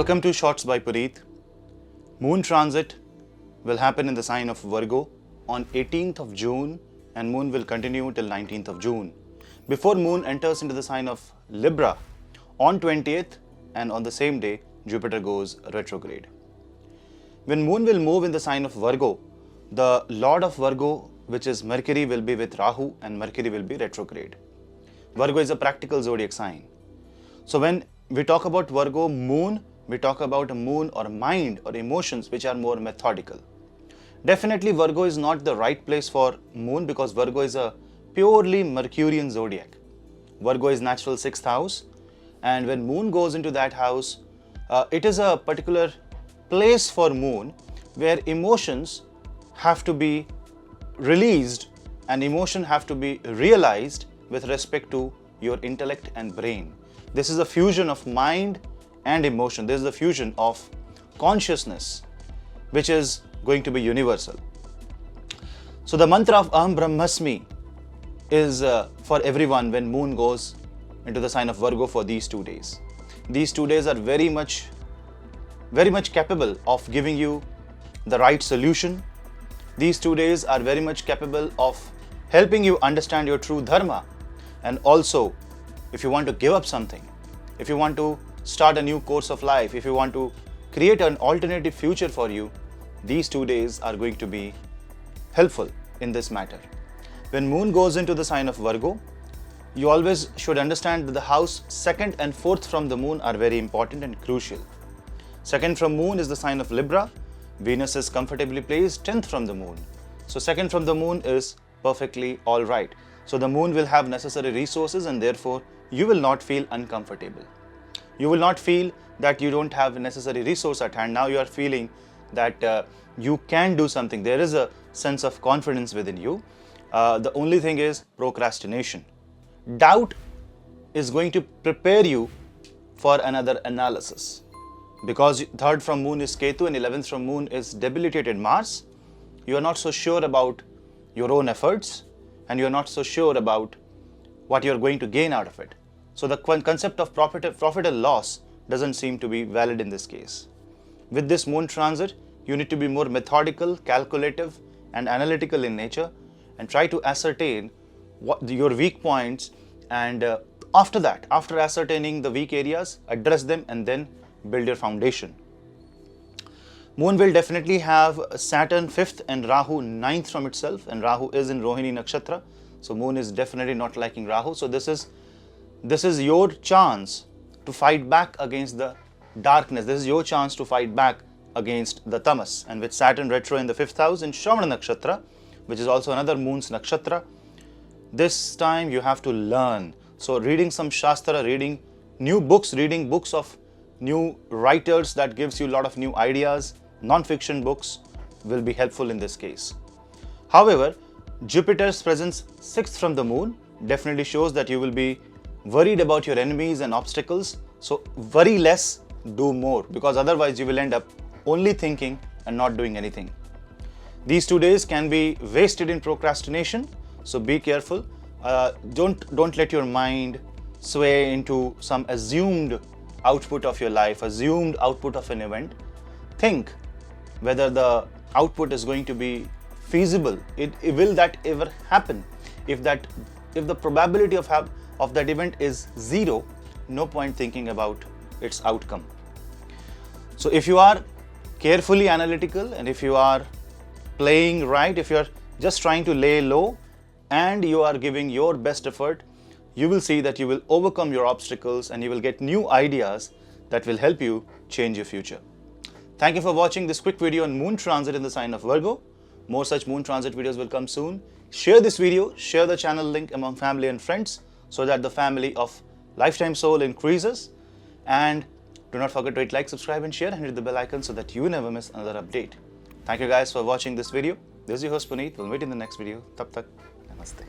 Welcome to Shots by Puneet. Moon transit will happen in the sign of Virgo on 18th of June and Moon will continue till 19th of June. Before Moon enters into the sign of Libra on 20th and on the same day Jupiter goes retrograde. When Moon will move in the sign of Virgo, the Lord of Virgo, which is Mercury, will be with Rahu and Mercury will be retrograde. Virgo is a practical zodiac sign. So when we talk about Virgo Moon, we talk about a moon or mind or emotions which are more methodical. Definitely Virgo is not the right place for Moon because Virgo is a purely Mercurian zodiac. Virgo is natural 6th house, and when Moon goes into that house, it is a particular place for Moon where emotions have to be released and emotion have to be realized with respect to your intellect and brain. This is a fusion of mind and emotion. This is a fusion of consciousness which is going to be universal. So the mantra of Aham Brahmasmi is for everyone when Moon goes into the sign of Virgo for these 2 days. These 2 days are very much capable of giving you the right solution. These 2 days are very much capable of helping you understand your true dharma, and also if you want to give up something, if you want to start a new course of life, if you want to create an alternative future for you, these 2 days are going to be helpful in this matter. When Moon goes into the sign of Virgo, you always should understand that the house 2nd and 4th from the Moon are very important and crucial. 2nd from Moon is the sign of Libra. Venus is comfortably placed 10th from the Moon. So 2nd from the Moon is perfectly all right. So the Moon will have necessary resources and therefore you will not feel uncomfortable. You will not feel that you don't have necessary resource at hand. Now you are feeling that you can do something. There is a sense of confidence within you. The only thing is procrastination. Doubt is going to prepare you for another analysis. Because 3rd from Moon is Ketu and 11th from Moon is debilitated Mars, you are not so sure about your own efforts and you are not so sure about what you are going to gain out of it. So the concept of profit and loss doesn't seem to be valid in this case. With this Moon transit, you need to be more methodical, calculative and analytical in nature and try to ascertain what your weak points, and after that, after ascertaining the weak areas, address them and then build your foundation. Moon will definitely have Saturn 5th and Rahu 9th from itself, and Rahu is in Rohini Nakshatra. So Moon is definitely not liking Rahu. So this is your chance to fight back against the darkness. This is your chance to fight back against the tamas. And with Saturn retro in the 5th house in Shravana Nakshatra, which is also another Moon's Nakshatra, this time you have to learn. So reading some Shastra, reading new books, reading books of new writers that gives you a lot of new ideas, non-fiction books will be helpful in this case. However, Jupiter's presence 6th from the Moon definitely shows that you will be worried about your enemies and obstacles. So worry less, do more, because otherwise you will end up only thinking and not doing anything. These 2 days can be wasted in procrastination, so be careful. Don't let your mind sway into some assumed output of your life, assumed output of an event. Think whether the output is going to be feasible. Will that ever happen? If the probability of that event is 0, no point thinking about its outcome. So if you are carefully analytical and if you are playing right, if you are just trying to lay low and you are giving your best effort, you will see that you will overcome your obstacles and you will get new ideas that will help you change your future. Thank you for watching this quick video on Moon transit in the sign of Virgo. More such Moon transit videos will come soon. Share this video, share the channel link among family and friends so that the family of Lifetime Soul increases. And do not forget to hit like, subscribe and share and hit the bell icon so that you never miss another update. Thank you guys for watching this video. This is your host Puneet. We'll meet in the next video. Tab tak, namaste.